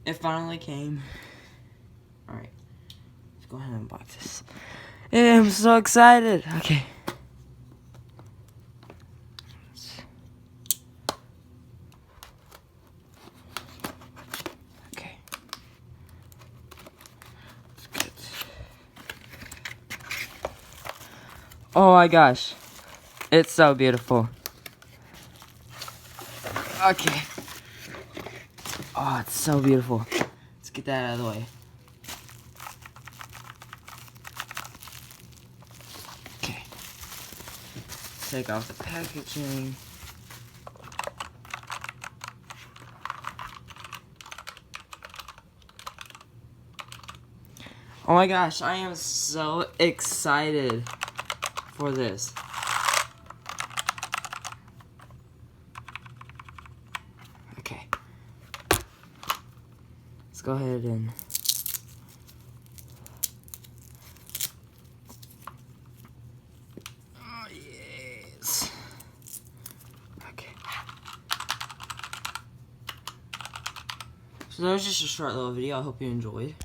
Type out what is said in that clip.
It finally came. Alright. Let's go ahead and unbox this. Yeah, I'm so excited. Okay. Okay. Let's get... Oh my gosh. It's so beautiful. Okay. Oh, it's so beautiful. Let's get that out of the way. Okay. Take off the packaging. Oh my gosh, I am so excited for this. Okay. Let's go ahead and... Oh, yes. Okay. So that was just a short little video. I hope you enjoyed.